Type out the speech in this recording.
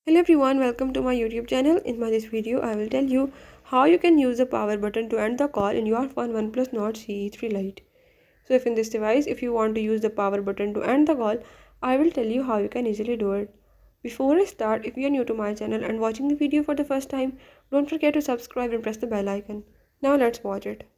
Hello everyone, welcome to my YouTube channel. In this video, I will tell you how you can use the power button to end the call in your phone Oneplus Nord CE Lite. So if in this device, if you want to use the power button to end the call, I will tell you how you can easily do it. Before I start, if you are new to my channel and watching the video for the first time, don't forget to subscribe and press the bell icon. Now let's watch it.